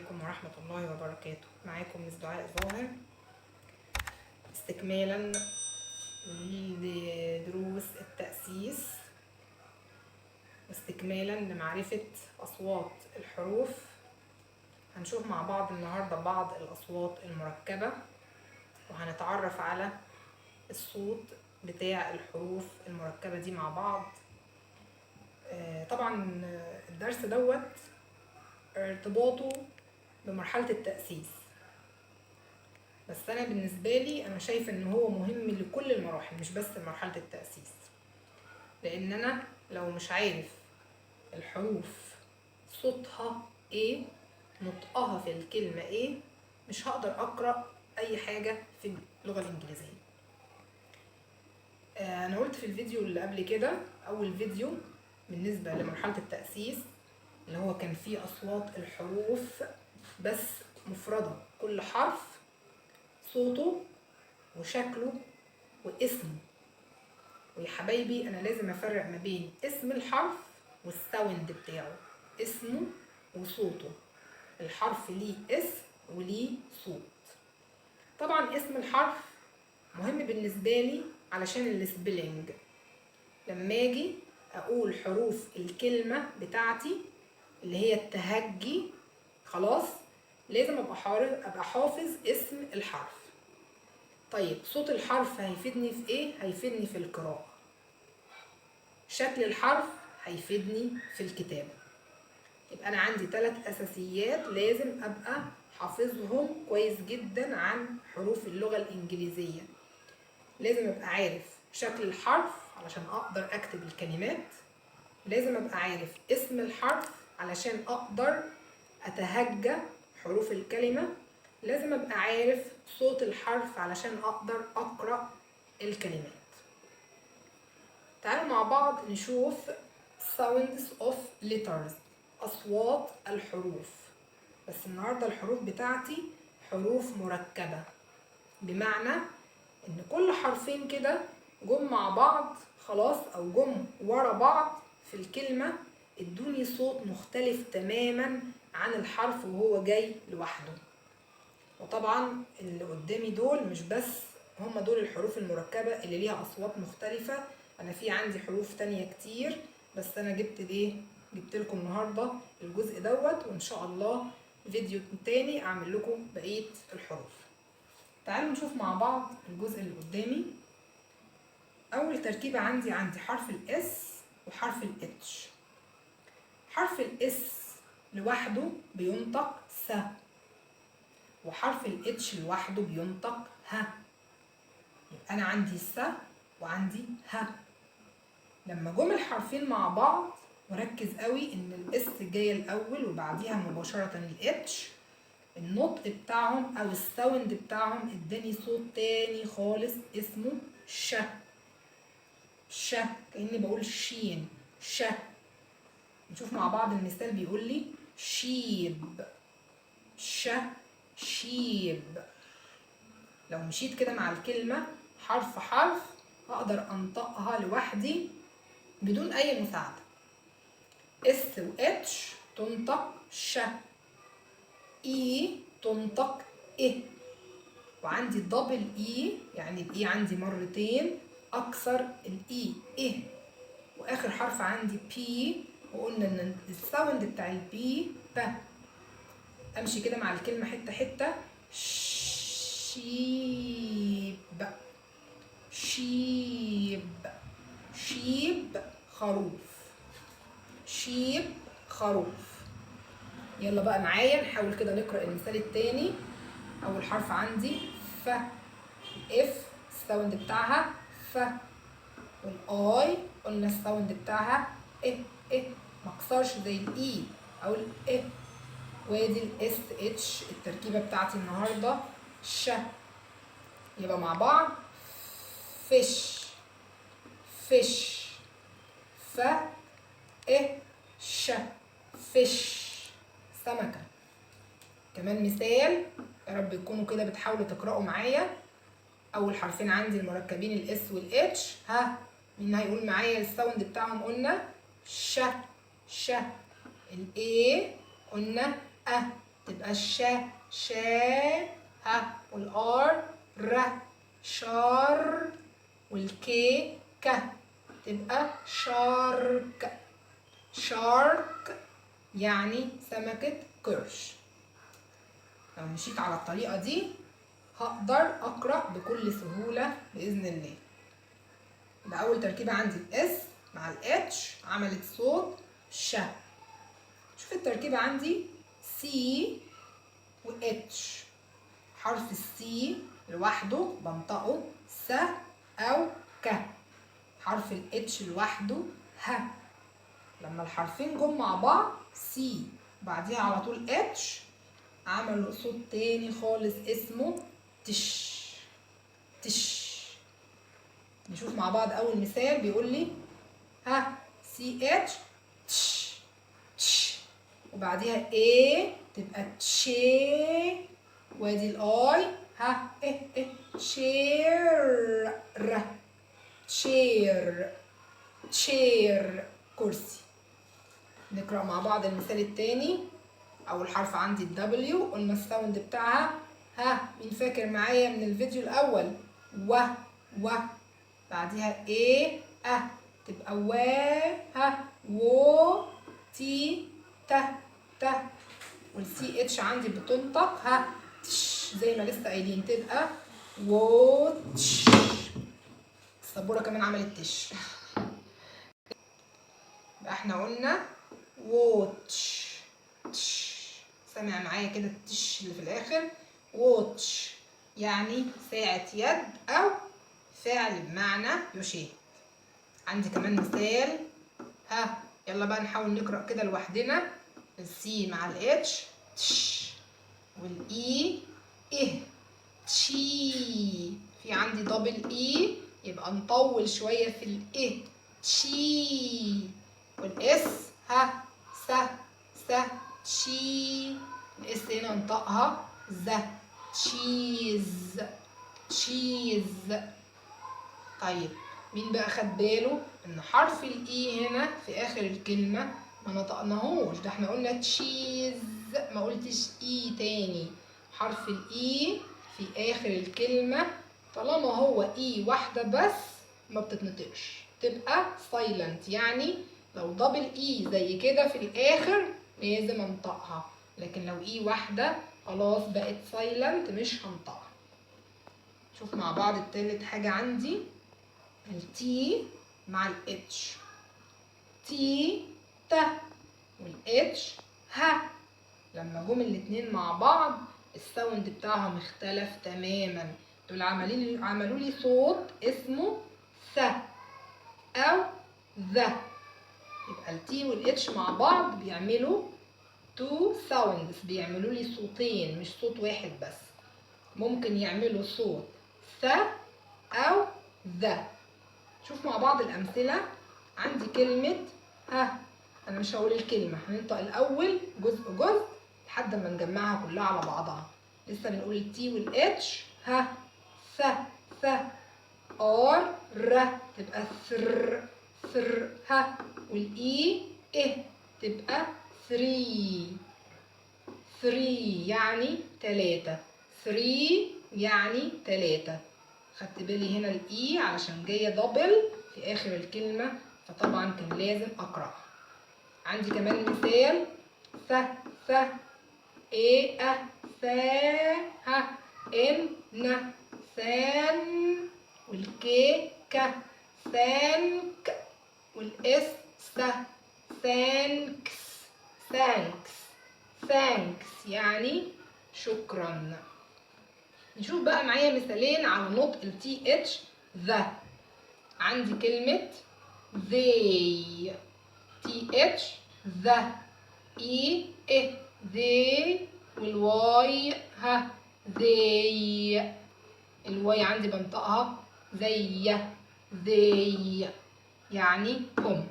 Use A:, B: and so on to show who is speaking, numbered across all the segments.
A: عليكم ورحمة الله وبركاته. معاكم مس دعاء ظاهر استكمالا لدروس التأسيس واستكمالا لمعرفة أصوات الحروف. هنشوف مع بعض النهاردة بعض الأصوات المركبة وهنتعرف على الصوت بتاع الحروف المركبة دي مع بعض. طبعا الدرس دوت ارتباطه بمرحلة التأسيس، بس أنا بالنسبة لي أنا شايفة إن هو مهم لكل المراحل مش بس مرحلة التأسيس، لأن أنا لو مش عارف الحروف صوتها إيه، نطقها في الكلمة إيه، مش هقدر أقرأ أي حاجة في اللغة الإنجليزية. أنا قلت في الفيديو اللي قبل كده، أول فيديو بالنسبة لمرحلة التأسيس اللي هو كان فيه أصوات الحروف بس مفردة، كل حرف صوته وشكله واسمه. ويا حبايبي أنا لازم أفرق ما بين اسم الحرف والساوند بتاعه، اسمه وصوته. الحرف ليه اسم وليه صوت. طبعا اسم الحرف مهم بالنسبة لي علشان السبيلنج، لما اجي اقول حروف الكلمة بتاعتي اللي هي التهجي، خلاص لازم ابقى حافظ اسم الحرف. طيب صوت الحرف هيفيدني في ايه؟ هيفيدني في القراءة. شكل الحرف هيفيدني في الكتابة. يبقى انا عندي 3 اساسيات لازم ابقى حافظهم كويس جدا عن حروف اللغة الانجليزية. لازم ابقى عارف شكل الحرف علشان اقدر اكتب الكلمات، لازم ابقى عارف اسم الحرف علشان اقدر اتهجى حروف الكلمة، لازم ابقى عارف صوت الحرف علشان اقدر اقرأ الكلمات. تعالوا مع بعض نشوف sounds of letters، اصوات الحروف. بس النهارده الحروف بتاعتي حروف مركبة، بمعنى ان كل حرفين كده جم مع بعض خلاص او جم ورا بعض في الكلمة ادوني صوت مختلف تماما عن الحرف وهو جاي لوحده. وطبعا اللي قدامي دول مش بس هم دول الحروف المركبة اللي ليها اصوات مختلفة، انا في عندي حروف تانية كتير، بس انا جبت لكم النهاردة الجزء دوت، وان شاء الله فيديو تاني اعمل لكم بقية الحروف. تعالوا نشوف مع بعض الجزء اللي قدامي. اول تركيبة عندي حرف الاس وحرف الاتش. حرف الاس لوحده بينطق س، وحرف الاتش لوحده بينطق ه. يبقى انا عندي س وعندي ه. لما جم الحرفين مع بعض، وركز قوي ان الاس جايه الاول وبعديها مباشره الاتش، النطق بتاعهم او الساوند بتاعهم اداني صوت تاني خالص اسمه ش. ش كاني بقول شين ش. نشوف مع بعض المثال بيقول لي شيب، ش شيب. لو مشيت كده مع الكلمة حرف حرف اقدر انطقها لوحدي بدون اي مساعدة. اس و اتش تنطق ش، اي تنطق اه، وعندي دبل اي يعني الاي عندي مرتين اكثر الاي اه. واخر حرف عندي بي، وقلنا ان الساوند بتاع البي ب. امشي كده مع الكلمة حتة حتة، شيب شيب شيب خروف، شيب خروف. يلا بقى معايا نحاول كده نقرأ المثال التاني. اول حرف عندي ف، اف الساوند بتاعها ف، والاي قلنا الساوند بتاعها اه اه، مكسرش زي الاي او الاي. وادي الاس اتش التركيبه بتاعتي النهارده ش. يبقى مع بعض فيش فيش ف اه ش فيش سمكه. كمان مثال، يا رب تكونوا كده بتحاولوا تقرأوا معايا. اول حرفين عندي المركبين الاس والاتش، ها مين هيقول معايا الساوند بتاعهم؟ قلنا ش ش. الاي قلنا ا، تبقى شا ها، والار ر، شار، والكي ك، تبقى شارك. شارك يعني سمكة قرش. لو مشيت على الطريقة دي هقدر أقرأ بكل سهولة بإذن الله. يبقى أول تركيبة عندي الإس مع الإتش عملت صوت ش. شوف التركيبة عندي سي وإتش. حرف السي لوحده بنطقه س أو ك. حرف الإتش لوحده ه. لما الحرفين جم مع بعض سي بعديها على طول إتش عملوا صوت تاني خالص اسمه تش. تش. نشوف مع بعض أول مثال بيقول لي ها سي اتش تش تش، وبعديها ايه تبقى تشي، وادي الاي ها ايه تشير. تشير. تشير كرسي. نقرأ مع بعض المثال التاني. أول حرف عندي الدبليو، قلنا الساوند بتاعها ها، مين فاكر معايا من الفيديو الأول؟ و بعديها ايه تبقى و ها و تي ت ت، والسي اتش عندي بتنطق ها تش زي ما لسه قايلين، تبقى ووتش. السبوره كمان عملت تش. يبقى احنا قلنا ووتش تش. سامع معايا كده التش اللي في الاخر؟ ووتش يعني ساعة يد او فعل بمعنى يشاهد. عندي كمان مثال ها، يلا بقى نحاول نقرأ كده لوحدنا. السي مع الاتش تش، والاي اه تشي. في عندي دبل اي يبقى نطول شوية في الايه تشي، والاس ها س س تشي، الاس هنا انطقها ز تشيز. تشيز. طيب مين بقى خد باله ان حرف الاي هنا في اخر الكلمه ما نطقناهوش؟ ده احنا قلنا تشيز ما قلتش اي تاني. حرف الاي في اخر الكلمه طالما هو اي واحده بس ما بتتنطقش، تبقى سايلنت. يعني لو دبل اي زي كده في الاخر لازم انطقها، لكن لو اي واحده خلاص بقت سايلنت مش هنطقها. شوف مع بعض التالت حاجه عندي التي مع الاتش. تي ت، والاتش ه. لما جم الاتنين مع بعض الساوند بتاعهم اختلف تماما. دول عملوا لي صوت اسمه ث او ذ. يبقى التي والاتش مع بعض بيعملوا تو ساوندز، بيعملوا لي صوتين مش صوت واحد بس. ممكن يعملوا صوت ث او ذ. شوف مع بعض الأمثلة. عندي كلمة ها، أنا مش هقول الكلمة، هننطق الأول جزء جزء لحد ما نجمعها كلها على بعضها. لسه بنقول التي والاتش ها ث ث، ار ر تبقى ثر ثر ها، والاي تبقى ثري. ثري يعني تلاتة. ثري يعني تلاتة. خدت بالي هنا الاي علشان جايه دبل في اخر الكلمه، فطبعا كان لازم اقرا. عندي كمان مثال ث ث ايه ث ها ان ن ثان، والكي ك ثانك، والاس س ثانكس. ثانكس. ثانكس يعني شكرا. نشوف بقى معايا مثالين على نطق التي اتش ذا. عندي كلمة they تي اتش ذا، اي they، والواي ها they. الواي عندي بنطقها زي they يعني هم.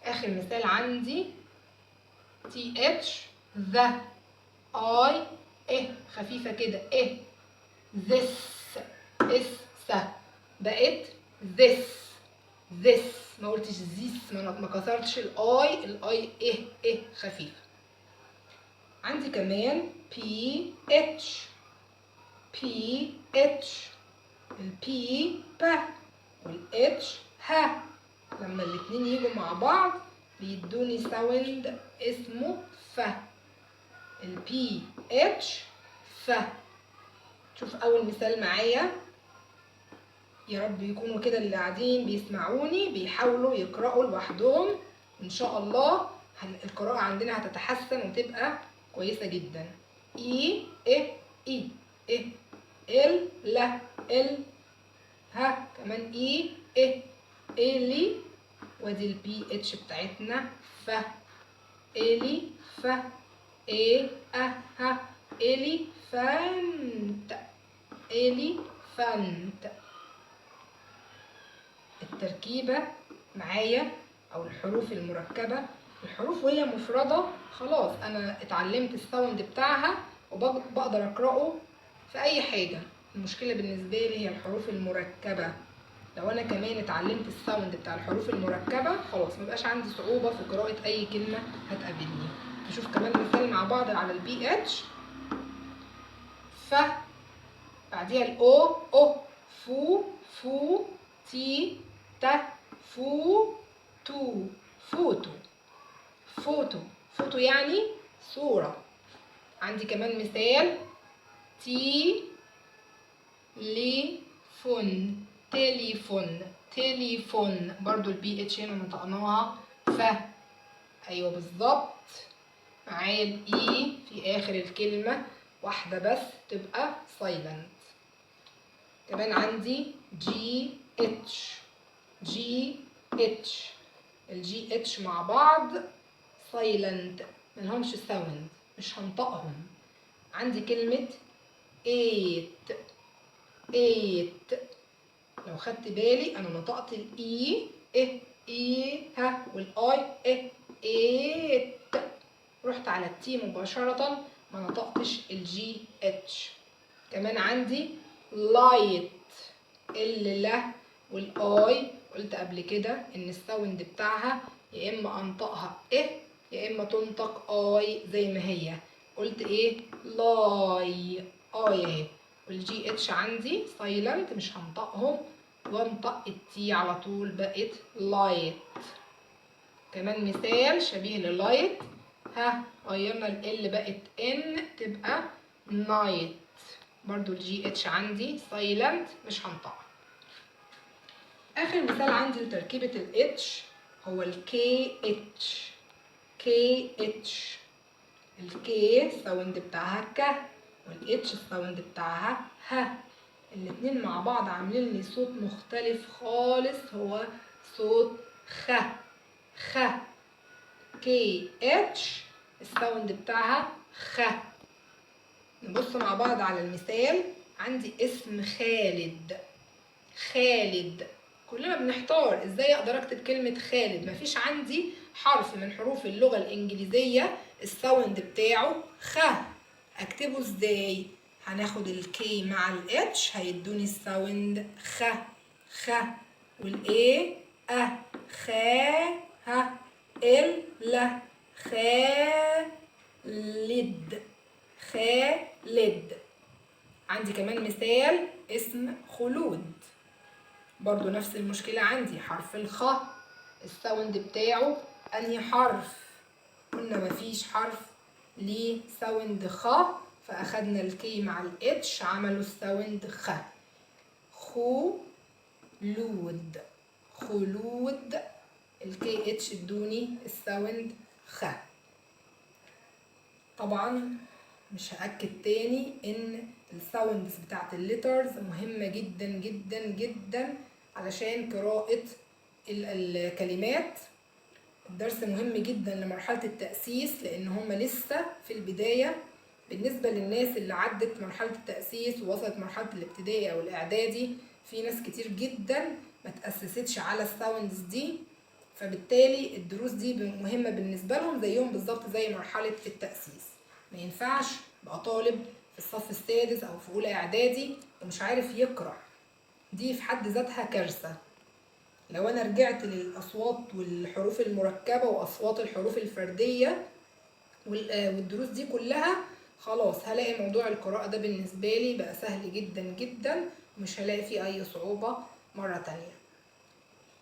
A: اخر مثال عندي تي اتش ذا اي خفيفة كده this بقت this. ما قلتش this، ما كسرتش الاي خفيفه. عندي كمان PH. PH. البي ب والاتش ه. لما الاتنين يجوا مع بعض بيدوني ساوند اسمه ف. البي اتش ف. شوف اول مثال معايا. يا رب يكونوا كده اللي قاعدين بيسمعوني بيحاولوا يقرأوا لوحدهم، ان شاء الله القراءة عندنا هتتحسن وتبقى كويسة جدا. اي اي اي اي ال لا ال ها كمان اي اي الي. وادي البي اتش بتاعتنا ف. الي ف. ايه اه ها الي فانت. الي فانت. التركيبة معايا او الحروف المركبة. الحروف وهي مفردة خلاص انا اتعلمت الساوند بتاعها وبقدر اقرأه في اي حاجة. المشكلة بالنسبة لي هي الحروف المركبة. لو انا كمان اتعلمت الساوند بتاع الحروف المركبة خلاص مبقاش عندي صعوبة في قراءة اي كلمة هتقابلني. نشوف كمان مثال مع بعض على البي اتش. ف بعديها الاو او فو فو تي تا فو تو فوتو. فوتو. فوتو يعني صورة. عندي كمان مثال تي لي فون. تليفون. تليفون. برضو البي اتش هنا نطقناها ف. ايوه بالظبط. معايا الاي في اخر الكلمة واحدة بس تبقى سايلنت. كمان عندي جي اتش. جي اتش. الجي اتش مع بعض سايلنت ملهمش ساوند مش هنطقهم. عندي كلمة ايت. ايت. لو خدت بالي انا نطقت الاي ايه ايه ها والاي ايه ايت. رحت على التي مباشرة ما نطقتش الجي اتش. كمان عندي لايت. لا والاي قلت قبل كده ان الساوند بتاعها يا اما انطقها ايه يا اما تنطق اي زي ما هي. قلت ايه لاي اي اهي. والجي اتش عندي سايلنت مش هنطقهم وانطق التي على طول بقت لايت. كمان مثال شبيه للايت. ها غيرنا ال بقت ان تبقى نايت. برضو الجي اتش عندي سايلنت مش هنطقها. اخر مثال عندي لتركيبة الاتش هو الكي اتش. كي اتش. الكي الساوند بتاعها ك والاتش الساوند بتاعها ه. الاتنين مع بعض عاملين لي صوت مختلف خالص هو صوت خ. خ. كي اتش الساوند بتاعها خ. نبص مع بعض على المثال. عندي اسم خالد. خالد. كلنا بنحتار ازاي اقدر اكتب كلمة خالد. مفيش عندي حرف من حروف اللغة الانجليزية الساوند بتاعه خ. اكتبه ازاي؟ هناخد الكي مع الاتش هيدوني الساوند خ. خ. والاي ا خ ه ال ل خالد. خالد. عندي كمان مثال اسم خلود. برضو نفس المشكلة عندي حرف الخ الساوند بتاعه انهي حرف؟ قلنا مفيش حرف ليه ساوند خ فاخدنا الكي مع الاتش عملوا الساوند خ. خلود. خلود. الكي اتش ادوني الساوند خ. طبعا مش هأكد تاني ان الساوندز بتاعت الليترز مهمة جدا جدا جدا علشان قراءة الكلمات. الدرس مهم جدا لمرحلة التأسيس لان هم لسه في البداية. بالنسبة للناس اللي عدت مرحلة التأسيس ووصلت مرحلة الابتدائي او الاعدادي في ناس كتير جدا ما تأسستش على الساوندز دي، فبالتالي الدروس دي مهمة بالنسبة لهم زيهم بالظبط زي مرحلة التأسيس. ما ينفعش بقى طالب في الصف السادس او في اولى اعدادي ومش عارف يقرأ. دي في حد ذاتها كارثة. لو انا رجعت للاصوات والحروف المركبة واصوات الحروف الفردية والدروس دي كلها خلاص هلاقي موضوع القراءة ده بالنسبة لي بقى سهل جدا جدا، ومش هلاقي فيه أي صعوبة مرة تانية.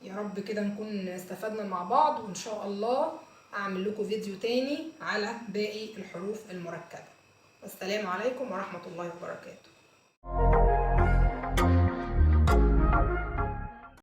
A: يا رب كده نكون استفدنا مع بعض، وإن شاء الله أعمل لكم فيديو تاني على باقي الحروف المركبة. والسلام عليكم ورحمة الله وبركاته.